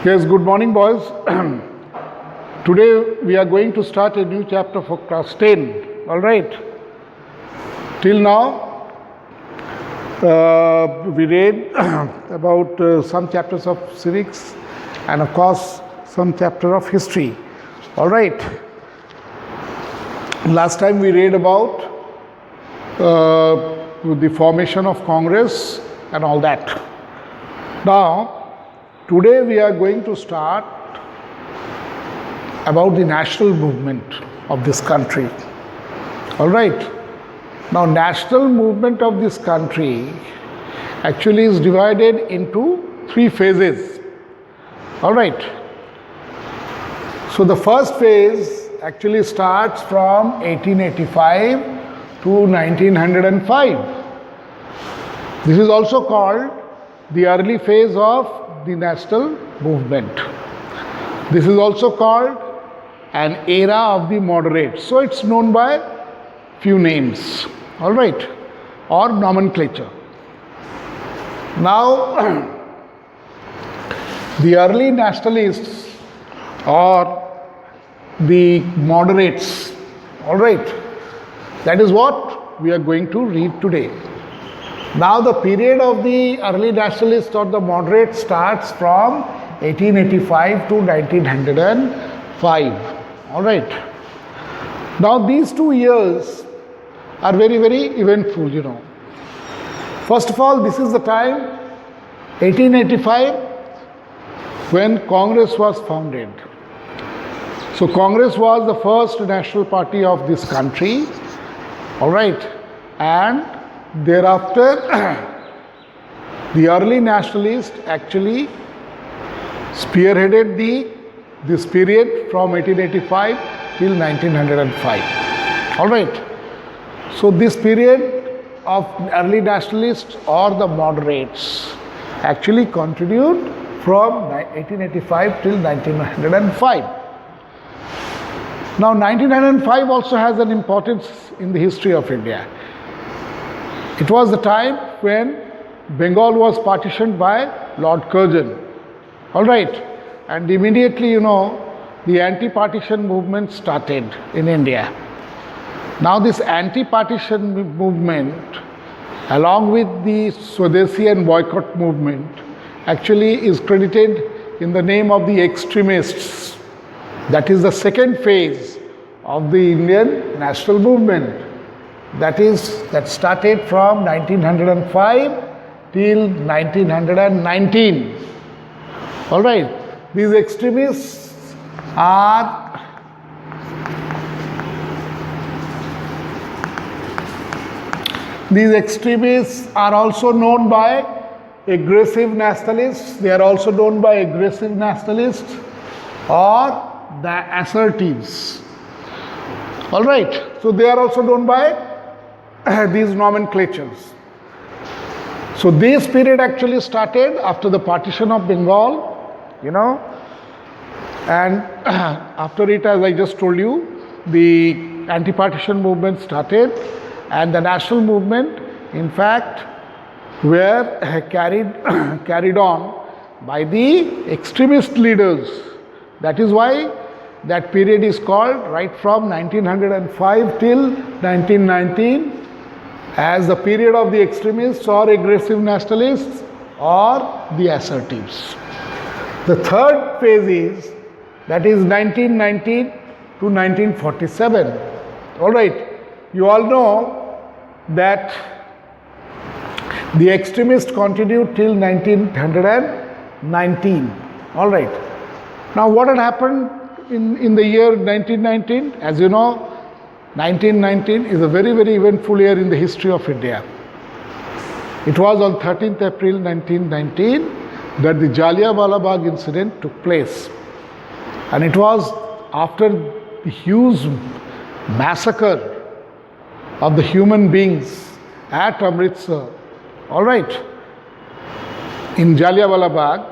Yes, good morning, boys. Today we are going to start a new chapter for class 10. All right. Till now, we read about some chapters of civics and, of course, some chapter of history. All right. Last time we read about the formation of Congress and all that. Now, today we are going to start about the national movement of this country. All right. Now, national movement of this country actually is divided into three phases. All right. So, the first phase actually starts from 1885 to 1905. This is also called the early phase of the national movement. This is also called an era of the moderates. So it's known by few names, all right, or nomenclature. Now, the early nationalists or the moderates, all right, that is what we are going to read today. Now, the period of the early nationalists or the moderates starts from 1885 to 1905. All right. Now, these 2 years are very, very eventful, you know. First of all, this is the time, 1885, when Congress was founded. So, Congress was the first national party of this country. All right. And thereafter, the early nationalists actually spearheaded this period from 1885 till 1905. All right. So this period of early nationalists or the moderates actually continued from 1885 till 1905. Now 1905 also has an importance in the history of India. It was the time when Bengal was partitioned by Lord Curzon. All right. And immediately, you know, the anti-partition movement started in India. Now this anti-partition movement, along with the Swadeshi and boycott movement, actually is credited in the name of the extremists. That is the second phase of the Indian national movement. That started from 1905 till 1919. All right. These extremists are also known by aggressive nationalists. They are also known by aggressive nationalists or the assertives. All right. So they are also known by these nomenclatures. So this period actually started after the partition of Bengal, you know, and after it, as I just told you, the anti-partition movement started, and the national movement, in fact, were carried on by the extremist leaders. That is why that period is called right from 1905 till 1919 as the period of the extremists or aggressive nationalists or the assertives. The third phase is, that is 1919 to 1947. All right. You all know that the extremists continued till 1919. All right. Now, what had happened in the year 1919? As you know, 1919 is a very, very eventful year in the history of India. It was on 13th April 1919 that the Jallianwala Bagh incident took place. And it was after the huge massacre of the human beings at Amritsar, all right, in Jallianwala Bagh,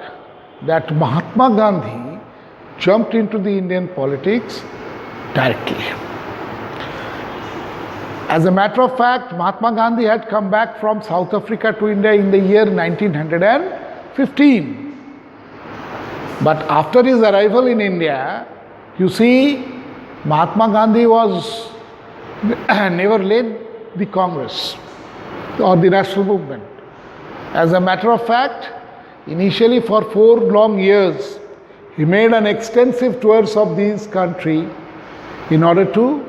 that Mahatma Gandhi jumped into the Indian politics directly. As a matter of fact, Mahatma Gandhi had come back from South Africa to India in the year 1915. But after his arrival in India, you see, Mahatma Gandhi was never led the Congress or the national movement. As a matter of fact, initially for 4 long years, he made an extensive tours of this country in order to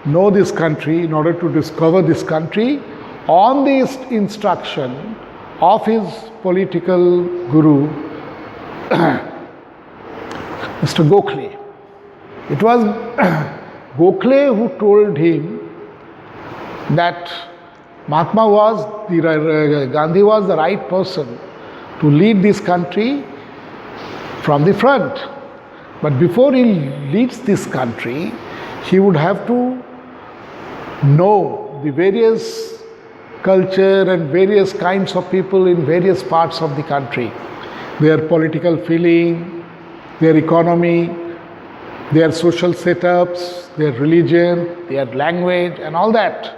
know this country, in order to discover this country on the instruction of his political guru, Mr. Gokhale. It was Gokhale who told him that Mahatma Gandhi was the right person to lead this country from the front. But before he leads this country, he would have to know the various culture and various kinds of people in various parts of the country, their political feeling, their economy, their social setups, their religion, their language and all that.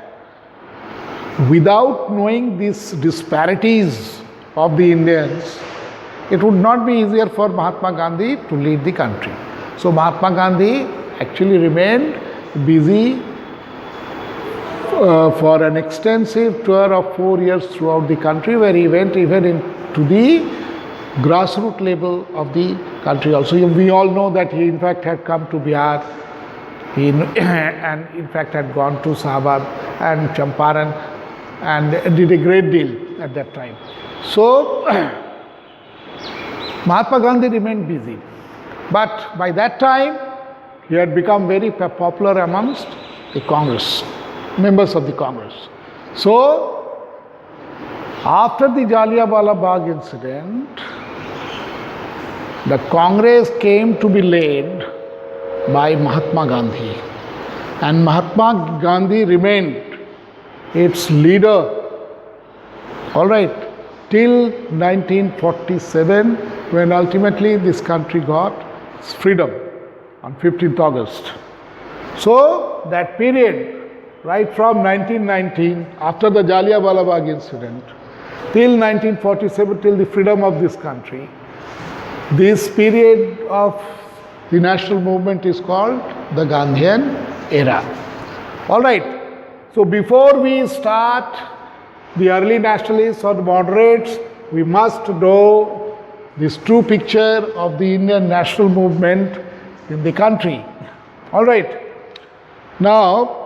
Without knowing these disparities of the Indians, it would not be easier for Mahatma Gandhi to lead the country. So Mahatma Gandhi actually remained busy for an extensive tour of 4 years throughout the country, where he went even into the grassroots level of the country also. We all know that he in fact had come to Bihar, and in fact had gone to Sahabat and Champaran and did a great deal at that time. So Mahatma Gandhi remained busy, but by that time he had become very popular amongst the Congress, members of the Congress. So after the Jallianwala Bagh incident, the Congress came to be led by Mahatma Gandhi, and Mahatma Gandhi remained its leader, all right, till 1947, when ultimately this country got its freedom on 15th August. So that period, right from 1919, after the Jallianwala Bagh incident, till 1947, till the freedom of this country, this period of the national movement is called the Gandhian era. All right. So before we start the early nationalists or the moderates, we must know this true picture of the Indian national movement in the country. All right. Now,